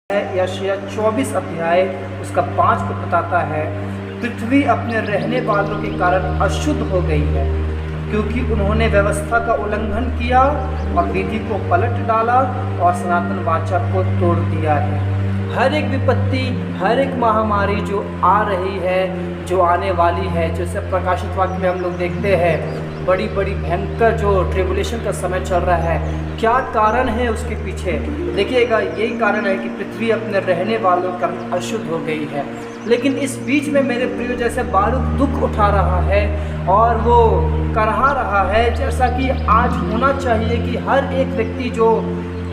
यशायाह 24 अध्याय उसका 5 को बताता है, पृथ्वी अपने रहने वालों के कारण अशुद्ध हो गई है, क्योंकि उन्होंने व्यवस्था का उल्लंघन किया और विधि को पलट डाला और सनातन वाचा को तोड़ दिया है। हर एक विपत्ति, हर एक महामारी जो आ रही है, जो आने वाली है, जैसे प्रकाशित वाक्य में हम लोग देखते हैं, बड़ी बड़ी भयंकर जो ट्रिबुलेशन का समय चल रहा है, क्या कारण है उसके पीछे? देखिएगा, यही कारण है कि पृथ्वी अपने रहने वालों का अशुद्ध हो गई है। लेकिन इस बीच में मेरे प्रिय, जैसे बारूक दुख उठा रहा है और वो करहा रहा है, जैसा कि आज होना चाहिए कि हर एक व्यक्ति जो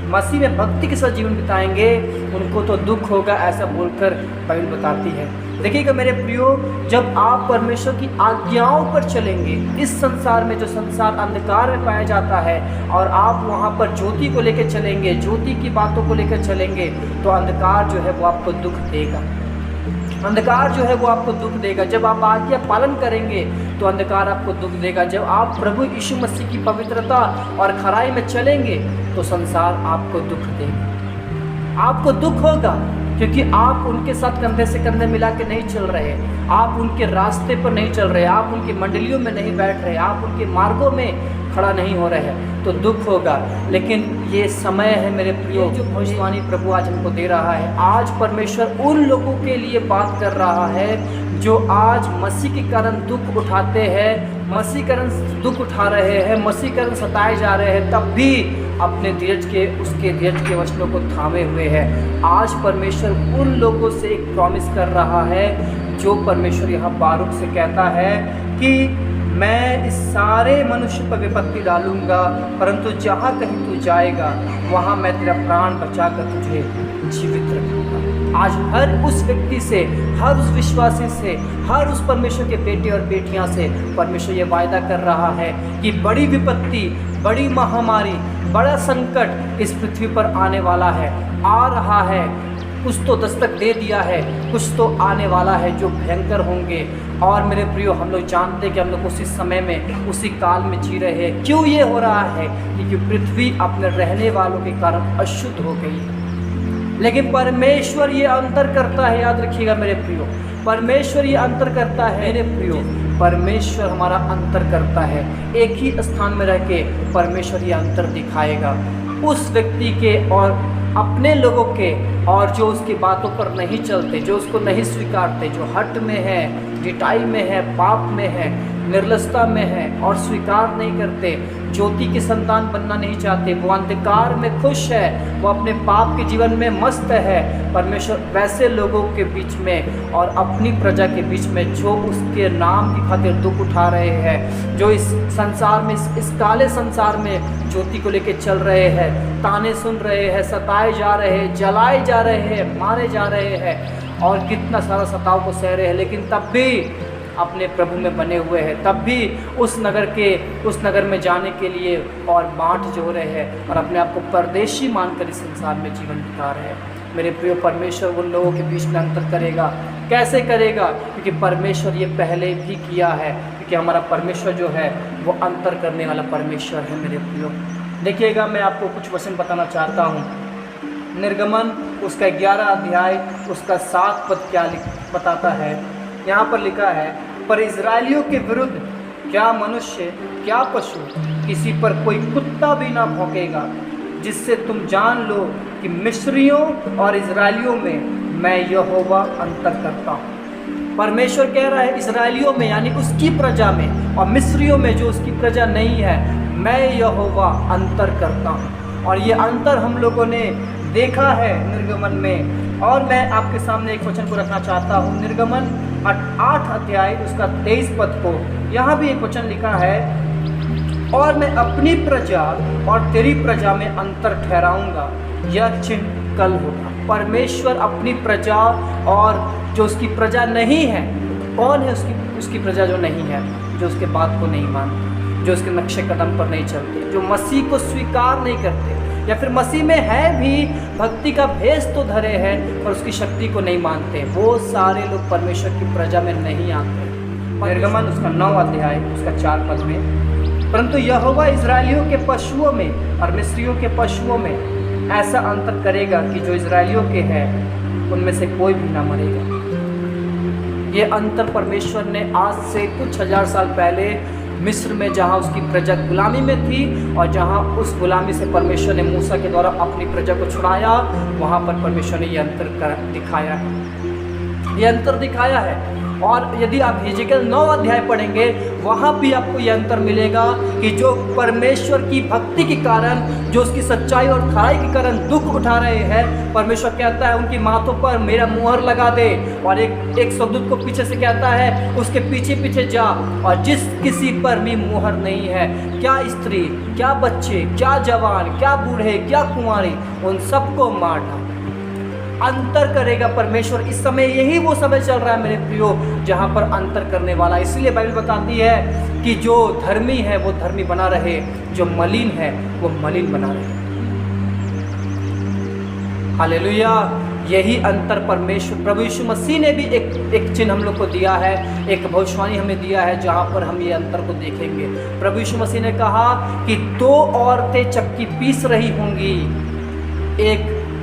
मसीह में भक्ति के साथ जीवन बिताएंगे उनको तो दुख होगा, ऐसा बोलकर बाइबल बताती है। देखिएगा मेरे प्रियो, जब आप परमेश्वर की आज्ञाओं पर चलेंगे, इस संसार में जो संसार अंधकार में पाया जाता है, और आप वहाँ पर ज्योति को लेकर चलेंगे, ज्योति की बातों को लेकर चलेंगे, तो अंधकार जो है वो आपको दुख देगा। अंधकार जो है वो आपको दुख देगा। जब आप आज्ञा पालन करेंगे तो अंधकार आपको दुख देगा। जब आप प्रभु यीशु मसीह की पवित्रता और खराई में चलेंगे तो संसार आपको दुख देगा। आपको दुख होगा क्योंकि आप उनके साथ कंधे से कंधे मिला के नहीं चल रहे, आप उनके रास्ते पर नहीं चल रहे, आप उनकी मंडलियों में नहीं बैठ रहे, आप उनके मार्गों में खड़ा नहीं हो रहे हैं, तो दुख होगा। लेकिन ये समय है मेरे प्रियो, जो भविष्यवाणी प्रभु आज हमको दे रहा है, आज परमेश्वर उन लोगों के लिए बात कर रहा है जो आज मसीह के कारण दुख उठाते हैं, मसीह के कारण दुख उठा रहे हैं, मसीह के कारण सताए जा रहे हैं, तब भी अपने धीरज के, उसके धीरज के वचनों को थामे हुए हैं। आज परमेश्वर उन लोगों से एक प्रॉमिस कर रहा है, जो परमेश्वर यहाँ बारूक से कहता है कि मैं इस सारे मनुष्य पर विपत्ति डालूंगा, परंतु जहाँ कहीं तू जाएगा वहाँ मैं तेरा प्राण बचाकर तुझे जीवित रखूंगा। आज हर उस व्यक्ति से, हर उस विश्वासी से, हर उस परमेश्वर के बेटे और बेटियां से परमेश्वर ये वायदा कर रहा है कि बड़ी विपत्ति, बड़ी महामारी, बड़ा संकट इस पृथ्वी पर आने वाला है, आ रहा है। कुछ तो दस्तक दे दिया है, कुछ तो आने वाला है जो भयंकर होंगे। और मेरे प्रियो, हम लोग जानते हैं कि हम लोग उसी समय में, उसी काल में जी रहे हैं। क्यों ये हो रहा है? क्योंकि पृथ्वी अपने रहने वालों के कारण अशुद्ध हो गई है। लेकिन परमेश्वर ये अंतर करता है, याद रखिएगा मेरे प्रियो, परमेश्वर ये अंतर करता है मेरे प्रियो, परमेश्वर हमारा अंतर करता है। एक ही स्थान में रह के परमेश्वर ये अंतर दिखाएगा उस व्यक्ति के और अपने लोगों के, और जो उसकी बातों पर नहीं चलते, जो उसको नहीं स्वीकारते, जो हट में है, ढिठाई में है, पाप में है, निर्लसता में है और स्वीकार नहीं करते, ज्योति की संतान बनना नहीं चाहते, वो अंधकार में खुश है, वो अपने पाप के जीवन में मस्त है। परमेश्वर वैसे लोगों के बीच में और अपनी प्रजा के बीच में, जो उसके नाम की खातिर दुख उठा रहे हैं, जो इस संसार में, इस काले संसार में ज्योति को लेकर चल रहे हैं, ताने सुन रहे हैं, सताए जा रहे हैं, जलाए जा रहे हैं, मारे जा रहे हैं और कितना सारा सताव को सह रहे हैं, लेकिन तब भी अपने प्रभु में बने हुए हैं, तब भी उस नगर में जाने के लिए और बाट जो रहे हैं और अपने आप को परदेशी मानकर इस संसार में जीवन बिता रहे हैं। मेरे प्रिय, परमेश्वर उन लोगों के बीच में अंतर करेगा। कैसे करेगा? क्योंकि परमेश्वर ये पहले भी किया है, क्योंकि हमारा परमेश्वर जो है वो अंतर करने वाला परमेश्वर है। मेरे प्रियो, देखिएगा, मैं आपको कुछ वचन बताना चाहता हूँ। निर्गमन उसका 11 अध्याय उसका 7 पद क्या बताता है? यहाँ पर लिखा है, पर इज़राइलियों के विरुद्ध क्या मनुष्य, क्या पशु, किसी पर कोई कुत्ता भी ना भौंकेगा, जिससे तुम जान लो कि मिस्रियों और इज़राइलियों में मैं यहोवा अंतर करता हूँ। परमेश्वर कह रहा है, इज़राइलियों में यानी उसकी प्रजा में और मिस्रियों में जो उसकी प्रजा नहीं है, मैं यहोवा अंतर करता हूँ। और ये अंतर हम लोगों ने देखा है निर्गमन में। और मैं आपके सामने एक वचन को रखना चाहता हूँ, निर्गमन 8 अध्याय उसका 23 पद को। यहाँ भी एक वचन लिखा है, और मैं अपनी प्रजा और तेरी प्रजा में अंतर ठहराऊंगा, यह चिन्ह कल होगा। परमेश्वर अपनी प्रजा और जो उसकी प्रजा नहीं है, कौन है उसकी प्रजा जो नहीं है? जो उसके बात को नहीं मानते, जो उसके नक्शे कदम पर नहीं चलते, जो मसीह को स्वीकार नहीं करते, या फिर मसीह में है भी, भक्ति का भेष तो धरे हैं पर उसकी शक्ति को नहीं मानते, वो सारे लोग परमेश्वर की प्रजा में नहीं आते। निर्गमन उसका 9 अध्याय उसका 4 पद में, परंतु यहोवा इज़राइलियों के पशुओं में और मिस्रियों के पशुओं में ऐसा अंतर करेगा कि जो इजराइलियों के हैं उनमें से कोई भी ना मरेगा। ये अंतर परमेश्वर ने आज से कुछ हजार साल पहले मिस्र में, जहाँ उसकी प्रजा गुलामी में थी और जहाँ उस गुलामी से परमेश्वर ने मूसा के द्वारा अपनी प्रजा को छुड़ाया, वहाँ पर परमेश्वर ने ये अंतर दिखाया है, ये अंतर दिखाया है। और यदि आप हिजकिय्याह 9 अध्याय पढ़ेंगे, वहाँ भी आपको ये अंतर मिलेगा कि जो परमेश्वर की भक्ति के कारण, जो उसकी सच्चाई और खराई के कारण दुख उठा रहे हैं, परमेश्वर कहता है उनकी माथों पर मेरा मुहर लगा दे। और एक स्वर्गदूत को पीछे से कहता है उसके पीछे पीछे जा, और जिस किसी पर भी मुहर नहीं है, क्या स्त्री, क्या बच्चे, क्या जवान, क्या बूढ़े, क्या कुंवारी, उन सबको मार डाल। अंतर करेगा परमेश्वर। इस समय यही वो समय चल रहा है मेरे प्रियो, जहाँ पर अंतर करने वाला। इसलिए बाइबल बताती है कि जो धर्मी है वो धर्मी बना रहे, जो मलिन है वो मलिन बना रहे। हालेलुया। यही अंतर परमेश्वर प्रभु यीशु मसीह ने भी एक चिन्ह हम लोग को दिया है, एक भविष्यवाणी हमें दिया है, जहाँ पर हम ये अंतर को देखेंगे। प्रभु यीशु मसीह ने कहा कि 2 औरतें चक्की पीस रही होंगी, एक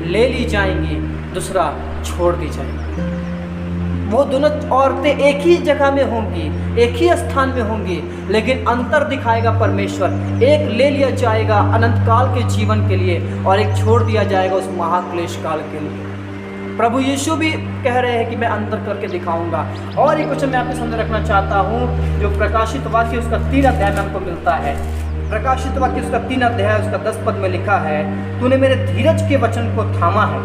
ले ली जाएंगी, दूसरा छोड़ दी जाएगी। वो दोनों औरतें एक ही जगह में होंगी, एक ही स्थान में होंगी, लेकिन अंतर दिखाएगा परमेश्वर। एक ले लिया जाएगा अनंत काल के जीवन के लिए और एक छोड़ दिया जाएगा उस महाक्लेश काल के लिए। प्रभु यीशु भी कह रहे हैं कि मैं अंतर करके दिखाऊंगा। और एक क्वेश्चन मैं आपके सामने रखना चाहता हूँ, जो प्रकाशित वाक्य उसका 3 अध्याय में हमको मिलता है। प्रकाशित वाक्य उसका 3 अध्याय उसका 10 पद में लिखा है, तूने मेरे धीरज के वचन को थामा है,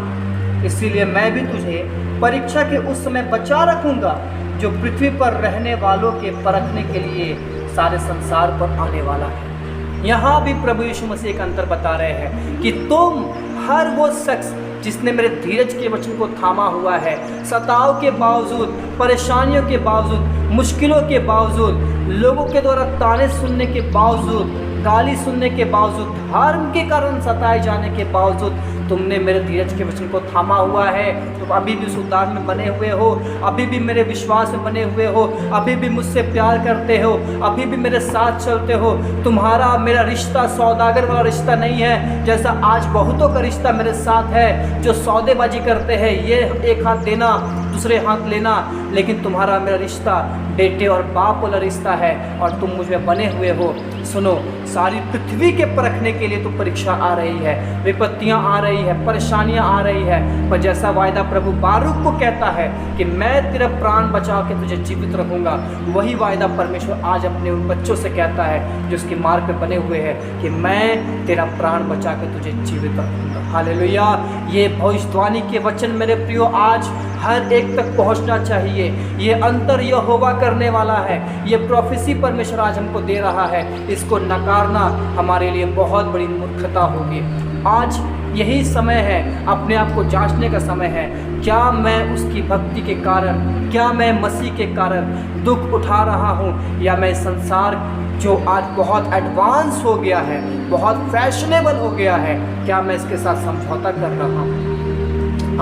इसीलिए मैं भी तुझे परीक्षा के उस समय बचा रखूंगा जो पृथ्वी पर रहने वालों के परखने के लिए सारे संसार पर आने वाला है। यहाँ भी प्रभु यीशु मसीह का अंतर बता रहे हैं कि तुम हर वो शख्स जिसने मेरे धीरज के वचन को थामा हुआ है, सताव के बावजूद, परेशानियों के बावजूद, मुश्किलों के बावजूद, लोगों के द्वारा ताने सुनने के बावजूद, गाली सुनने के बावजूद, धर्म के कारण सताए जाने के बावजूद तुमने मेरे धीरज के वचन को थामा हुआ है, तुम अभी भी सुधार में बने हुए हो, अभी भी मेरे विश्वास में बने हुए हो, अभी भी मुझसे प्यार करते हो, अभी भी मेरे साथ चलते हो। तुम्हारा मेरा रिश्ता सौदागर वाला रिश्ता नहीं है, जैसा आज बहुतों का रिश्ता मेरे साथ है, जो सौदेबाजी करते हैं, ये एक हाथ देना दूसरे हाथ लेना, लेकिन तुम्हारा मेरा रिश्ता बेटे और बाप वाला रिश्ता है और तुम मुझ में बने हुए हो। सुनो, सारी पृथ्वी के परखने के लिए तो परीक्षा आ रही है, विपत्तियां आ रही है, परेशानियां आ रही है, पर जैसा वायदा प्रभु बारूक को कहता है कि मैं तेरा प्राण बचा के तुझे जीवित रखूंगा, वही वायदा परमेश्वर आज अपने उन बच्चों से कहता है जो उसके मार्ग पे बने हुए हैं कि मैं तेरा प्राण बचा के तुझे जीवित रखूंगा। हालेलुया। ये भविष्यवाणी के वचन मेरे प्रियो आज हर एक तक पहुंचना चाहिए। ये अंतर यहोवा करने वाला है, ये प्रोफेसी परमेश्वर आज हमको दे रहा है। इसको नकारना हमारे लिए बहुत बड़ी मूर्खता होगी। आज यही समय है, अपने आप को जांचने का समय है। क्या मैं उसकी भक्ति के कारण, क्या मैं मसीह के कारण दुख उठा रहा हूँ, या मैं संसार जो आज बहुत एडवांस हो गया है, बहुत फैशनेबल हो गया है, क्या मैं इसके साथ समझौता कर रहा हूँ?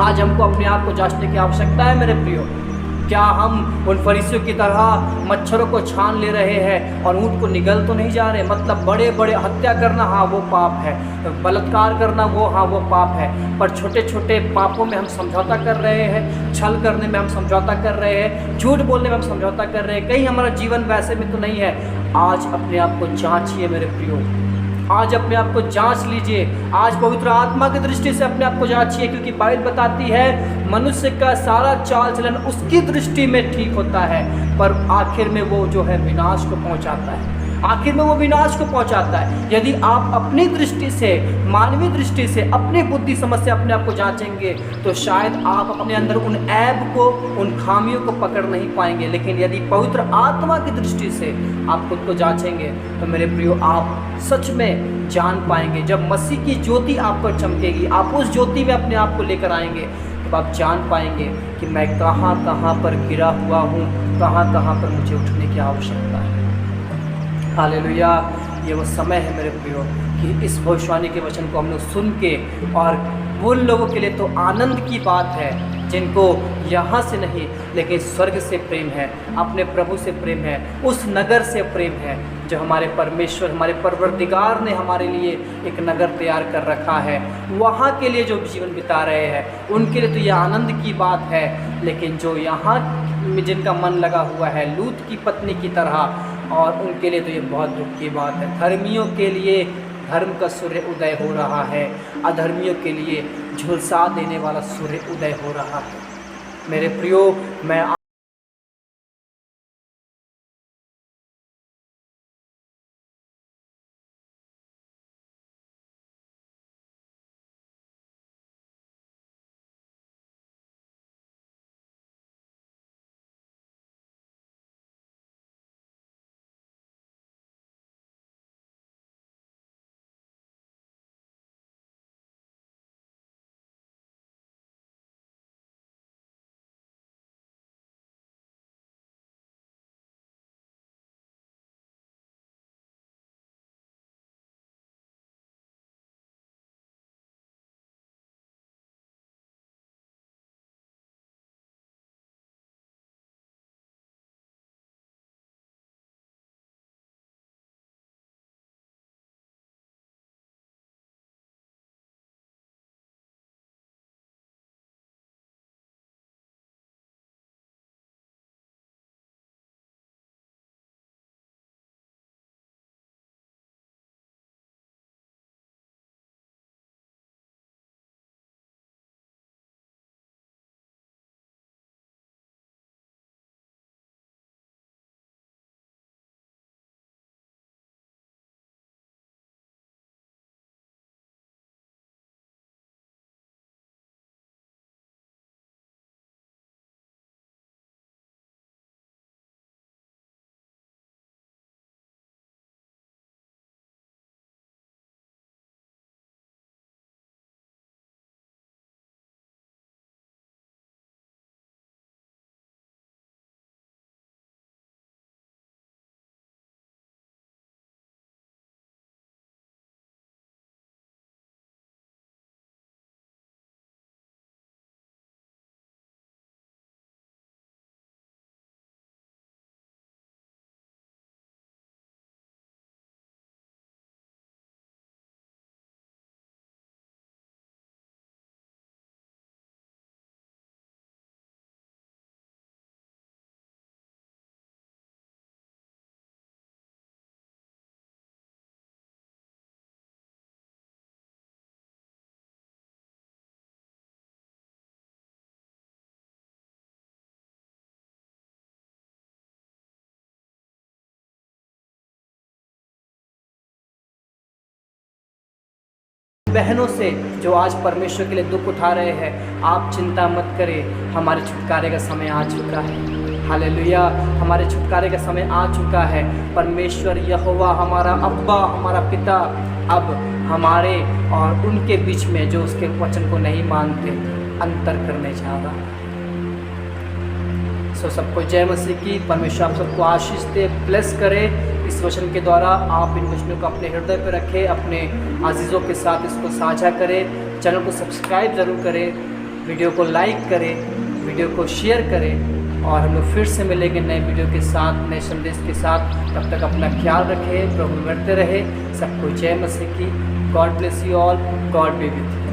आज हमको अपने आप को जांचने की आवश्यकता है मेरे प्रियो। क्या हम उन फरीसियों की तरह मच्छरों को छान ले रहे हैं और ऊँट को निगल तो नहीं जा रहे? मतलब बड़े बड़े हत्या करना, हाँ वो पाप है, बलात्कार करना वो, हाँ वो पाप है, पर छोटे छोटे पापों में हम समझौता कर रहे हैं, छल करने में हम समझौता कर रहे हैं, झूठ बोलने में हम समझौता कर रहे हैं। कहीं हमारा जीवन वैसे में तो नहीं है। आज अपने आप को जांचिए मेरे प्रियो, आज अपने आप को जांच लीजिए। आज पवित्र आत्मा की दृष्टि से अपने आप को जांचिए, क्योंकि बाइबल बताती है मनुष्य का सारा चाल चलन उसकी दृष्टि में ठीक होता है, पर आखिर में वो जो है विनाश को पहुंचाता है, आखिर में वो विनाश को पहुंचाता है। यदि आप अपनी दृष्टि से, मानवीय दृष्टि से, अपनी बुद्धि समझ से अपने आप को जांचेंगे तो शायद आप अपने अंदर उन ऐब को, उन खामियों को पकड़ नहीं पाएंगे। लेकिन यदि पवित्र आत्मा की दृष्टि से आप खुद को जांचेंगे तो मेरे प्रियो आप सच में जान पाएंगे। जब मसीह की ज्योति आप पर चमकेगी, आप उस ज्योति में अपने आप को लेकर आएंगे, तो आप जान पाएंगे कि मैं कहाँ कहाँ पर गिरा हुआ हूँ, कहाँ कहाँ पर मुझे उठने की आवश्यकता है। हालेलुया। ये वो समय है मेरे प्रियो कि इस भविष्यवाणी के वचन को हम लोग सुन के, और उन लोगों के लिए तो आनंद की बात है जिनको यहाँ से नहीं लेकिन स्वर्ग से प्रेम है, अपने प्रभु से प्रेम है, उस नगर से प्रेम है जो हमारे परमेश्वर, हमारे परवरदिगार ने हमारे लिए एक नगर तैयार कर रखा है। वहाँ के लिए जो जीवन बिता रहे हैं उनके लिए तो ये आनंद की बात है, लेकिन जो यहाँ में जिनका मन लगा हुआ है लूत की पत्नी की तरह, और उनके लिए तो ये बहुत दुख की बात है। धर्मियों के लिए धर्म का सूर्य उदय हो रहा है, अधर्मियों के लिए झुलसा देने वाला सूर्य उदय हो रहा है। मेरे प्रियो, मैं बहनों से जो आज परमेश्वर के लिए दुख उठा रहे हैं, आप चिंता मत करें, हमारे छुटकारे का समय आ चुका है। हालेलुया, हमारे छुटकारे का समय आ चुका है। परमेश्वर यहोवा हमारा अब्बा, हमारा पिता, अब हमारे और उनके बीच में जो उसके वचन को नहीं मानते अंतर करने जा रहा है। सो सबको जय मसीह की। परमेश्वर आप सबको आशीष दे, ब्लेस करे। इस वचन के द्वारा आप इन वचनों को अपने हृदय पर रखें, अपने अजीज़ों के साथ इसको साझा करें। चैनल को सब्सक्राइब ज़रूर करें, वीडियो को लाइक करें, वीडियो को शेयर करें, और हम लोग फिर से मिलेंगे नए वीडियो के साथ, नए संदेश के साथ। तब तक अपना ख्याल रखें, प्रभु बढ़ते रहे। सबको जय मसीह की। God bless you all, God B with you.